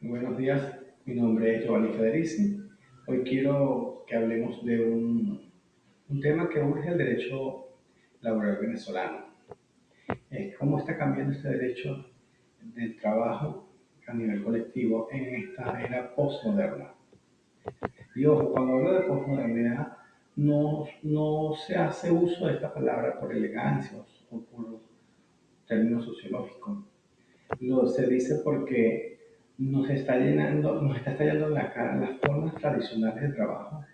Muy buenos días, mi nombre es Giovanni Federici. Hoy quiero que hablemos de un tema que urge el derecho laboral venezolano. ¿Cómo está cambiando este derecho del trabajo a nivel colectivo en esta era postmoderna? Y ojo, cuando hablo de posmodernidad, no se hace uso de esta palabra por elegancia o por términos sociológicos. Se dice porque nos está estallando en la cara las formas tradicionales de trabajo.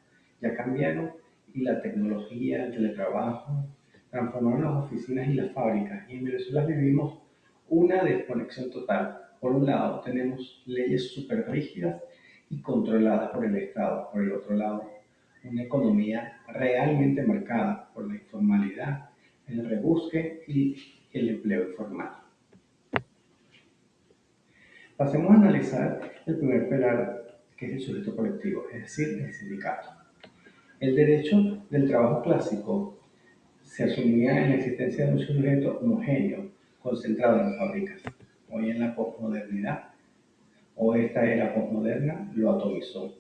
Ya cambiaron y la tecnología, el teletrabajo, transformaron las oficinas y las fábricas. Y en Venezuela vivimos una desconexión total. Por un lado, tenemos leyes súper rígidas y controladas por el Estado. Por el otro lado, una economía realmente marcada por la informalidad, el rebusque y el empleo informal. Pasemos a analizar el primer pilar, que es el sujeto colectivo, es decir, el sindicato. El derecho del trabajo clásico se asumía en la existencia de un sujeto homogéneo, concentrado en fábricas. Hoy en la posmodernidad, o esta era posmoderna, lo atomizó.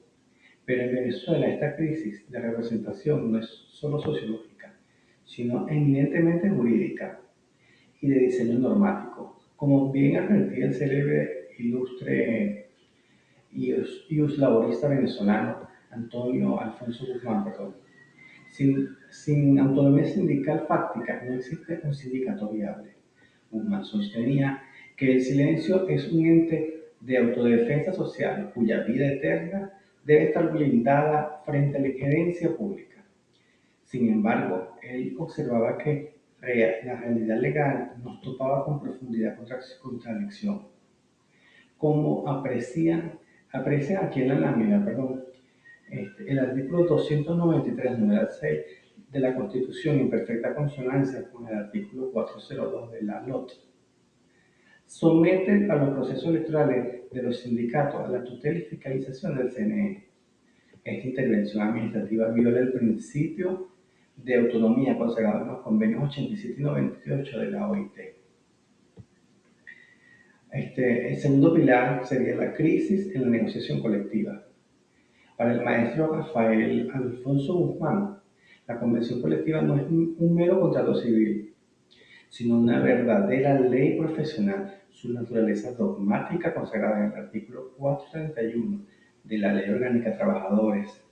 Pero en Venezuela esta crisis de representación no es solo sociológica, sino eminentemente jurídica y de diseño normático. Como bien advertía el célebre ilustre y laborista venezolano Antonio Alfonso Guzmán, perdón. Sin autonomía sindical fáctica no existe un sindicato viable. Guzmán sostenía que el silencio es un ente de autodefensa social cuya vida eterna debe estar blindada frente a la injerencia pública. Sin embargo, él observaba que la realidad legal nos topaba con profundidad contradicción, como aprecia aquí en la lámina, perdón, el artículo 293, numeral 6 de la Constitución, en perfecta consonancia con el artículo 402 de la LOT, somete a los procesos electorales de los sindicatos a la tutela y fiscalización del CNE. Esta intervención administrativa viola el principio de autonomía consagrado en los convenios 87 y 98 de la OIT. El segundo pilar sería la crisis en la negociación colectiva. Para el maestro Rafael Alfonso Guzmán, la convención colectiva no es un mero contrato civil, sino una verdadera ley profesional. Su naturaleza dogmática, consagrada en el artículo 431 de la Ley Orgánica de Trabajadores,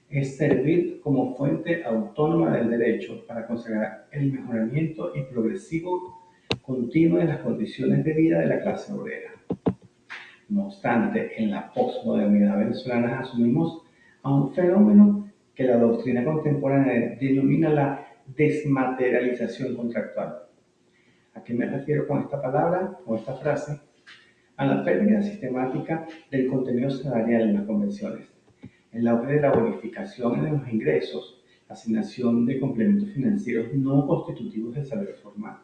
es servir como fuente autónoma del derecho para consagrar el mejoramiento y progresivo continuo de las condiciones de vida de la clase obrera. No obstante, en la posmodernidad venezolana asumimos a un fenómeno que la doctrina contemporánea denomina la desmaterialización contractual. ¿A qué me refiero con esta palabra o esta frase? A la pérdida sistemática del contenido salarial en las convenciones, el auge de la bonificación en los ingresos, asignación de complementos financieros no constitutivos del salario formal,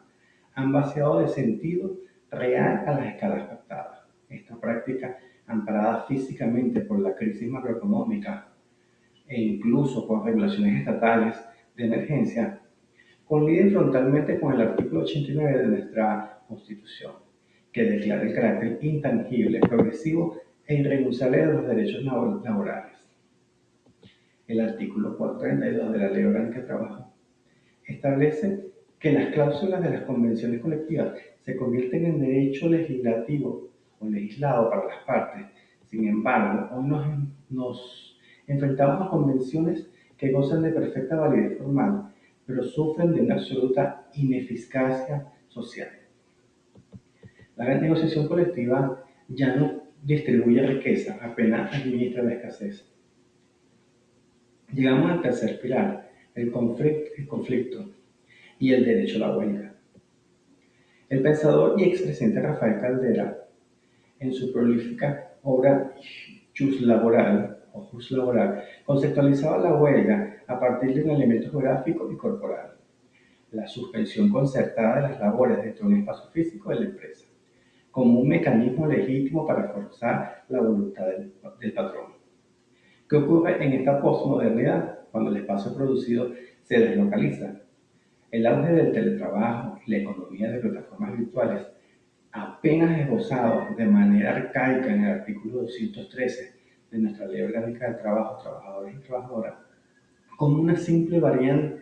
han vaciado de sentido real a las escalas pactadas. Esta práctica, amparada físicamente por la crisis macroeconómica e incluso por regulaciones estatales de emergencia, colide frontalmente con el artículo 89 de nuestra Constitución, que declara el carácter intangible, progresivo e irrenunciable de los derechos laborales. El artículo 432 de la Ley Orgánica de Trabajo establece que las cláusulas de las convenciones colectivas se convierten en derecho legislativo o legislado para las partes. Sin embargo, hoy nos enfrentamos a convenciones que gozan de perfecta validez formal, pero sufren de una absoluta ineficacia social. La negociación colectiva ya no distribuye riqueza, apenas administra la escasez. Llegamos al tercer pilar, el conflicto y el derecho a la huelga. El pensador y expresidente Rafael Caldera, en su prolífica obra Jus Laboral, conceptualizaba la huelga a partir de un elemento geográfico y corporal, la suspensión concertada de las labores dentro de un espacio físico de la empresa, como un mecanismo legítimo para forzar la voluntad del patrón. ¿Qué ocurre en esta posmodernidad cuando el espacio producido se deslocaliza? El auge del teletrabajo y la economía de plataformas virtuales apenas esbozado de manera arcaica en el artículo 213 de nuestra Ley Orgánica del Trabajo, trabajadores y trabajadoras, como una simple variable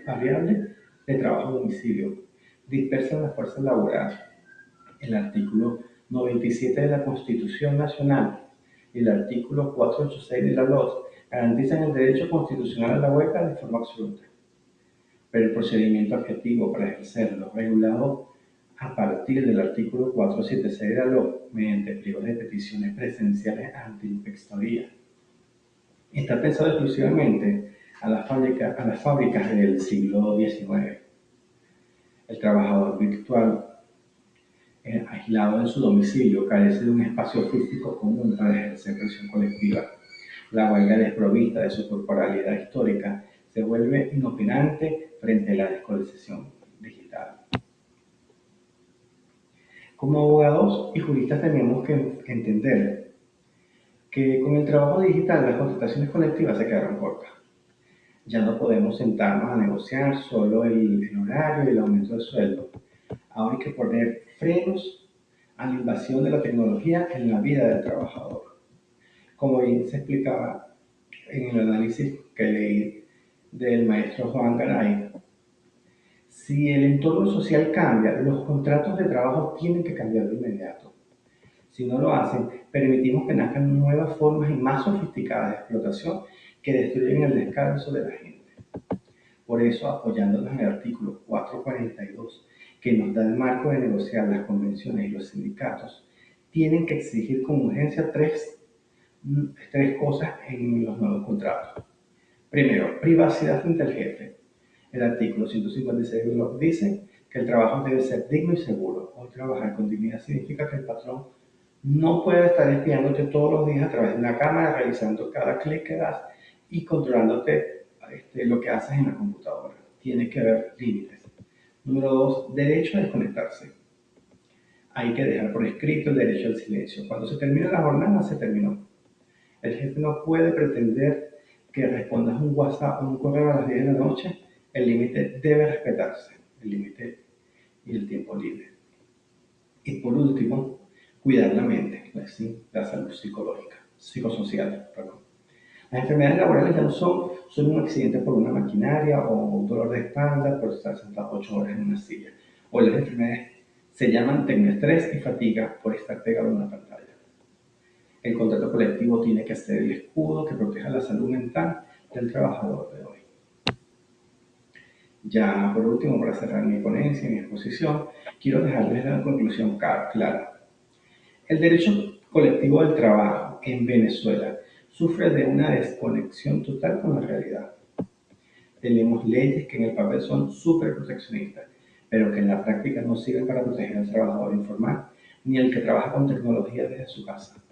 de trabajo-domicilio, dispersan las fuerzas laborales. El artículo 97 de la Constitución Nacional y el artículo 486 de la LOS garantizan el derecho constitucional a la huelga de forma absoluta, pero el procedimiento objetivo para ejercerlo, regulado a partir del artículo 476 de la LOS, mediante pliegos de peticiones presenciales ante inspectoría, está pensado exclusivamente a las fábricas del siglo XIX. El trabajador virtual, aislado en su domicilio, carece de un espacio físico común para ejercer presión colectiva. La huelga desprovista de su corporalidad histórica se vuelve inopinante frente a la descolonización digital. Como abogados y juristas tenemos que entender que con el trabajo digital las contrataciones colectivas se quedaron cortas. Ya no podemos sentarnos a negociar solo el horario y el aumento del sueldo. Ahora hay que poner frenos a la invasión de la tecnología en la vida del trabajador. Como bien se explicaba en el análisis que leí del maestro Juan Garay, si el entorno social cambia, los contratos de trabajo tienen que cambiar de inmediato. Si no lo hacen, permitimos que nazcan nuevas formas y más sofisticadas de explotación que destruyen el descanso de la gente. Por eso, apoyándonos en el artículo 442, que nos da el marco de negociar las convenciones y los sindicatos, tienen que exigir con urgencia tres cosas en los nuevos contratos. Primero, privacidad frente al jefe. El artículo 156 dice que el trabajo debe ser digno y seguro. Hoy trabajar con dignidad significa que el patrón no puede estar espiándote todos los días a través de una cámara, revisando cada clic que das y controlándote lo que haces en la computadora. Tiene que haber límites. Número dos, derecho a desconectarse. Hay que dejar por escrito el derecho al silencio. Cuando se termina la jornada, se terminó. El jefe no puede pretender que respondas un WhatsApp o un correo a las 10 de la noche. El límite debe respetarse, el límite y el tiempo libre. Y por último, cuidar la mente, la salud psicosocial. Perdón. Las enfermedades laborales ya no son un accidente por una maquinaria o un dolor de espalda por estar sentado 8 horas en una silla. Hoy las enfermedades se llaman tecnoestrés y fatiga por estar pegado en una pantalla. El contrato colectivo tiene que ser el escudo que proteja la salud mental del trabajador de hoy. Ya por último, para cerrar mi ponencia, mi exposición, quiero dejarles la conclusión clara. El derecho colectivo del trabajo en Venezuela sufre de una desconexión total con la realidad. Tenemos leyes que en el papel son súper proteccionistas, pero que en la práctica no sirven para proteger al trabajador informal ni al que trabaja con tecnología desde su casa.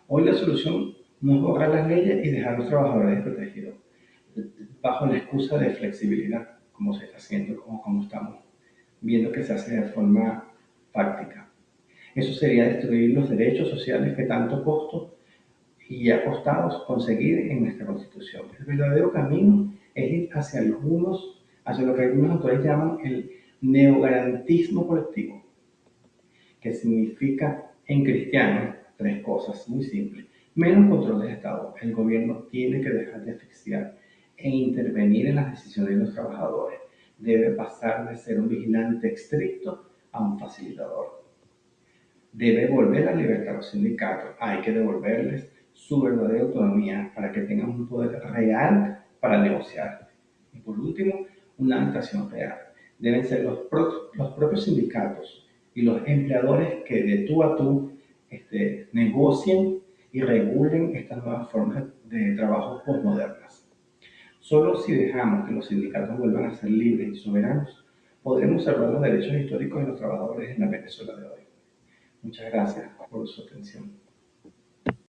Hoy la solución no es borrar las leyes y dejar a los trabajadores desprotegidos, bajo la excusa de flexibilidad, como se está haciendo, como estamos viendo que se hace de forma práctica. Eso sería destruir los derechos sociales que tanto costó y ha costado conseguir en nuestra Constitución. El verdadero camino es ir hacia lo que algunos autores llaman el neogarantismo colectivo, que significa en cristiano tres cosas muy simples. Menos control del Estado. El gobierno tiene que dejar de asfixiar e intervenir en las decisiones de los trabajadores. Debe pasar de ser un vigilante estricto a un facilitador. Debe volver la libertad a los sindicatos. Hay que devolverles su verdadera autonomía para que tengan un poder real para negociar. Y por último, una adaptación real. Deben ser los propios sindicatos y los empleadores que de tú a tú negocien y regulen estas nuevas formas de trabajo postmodernas. Solo si dejamos que los sindicatos vuelvan a ser libres y soberanos, podremos salvar los derechos históricos de los trabajadores en la Venezuela de hoy. Muchas gracias por su atención.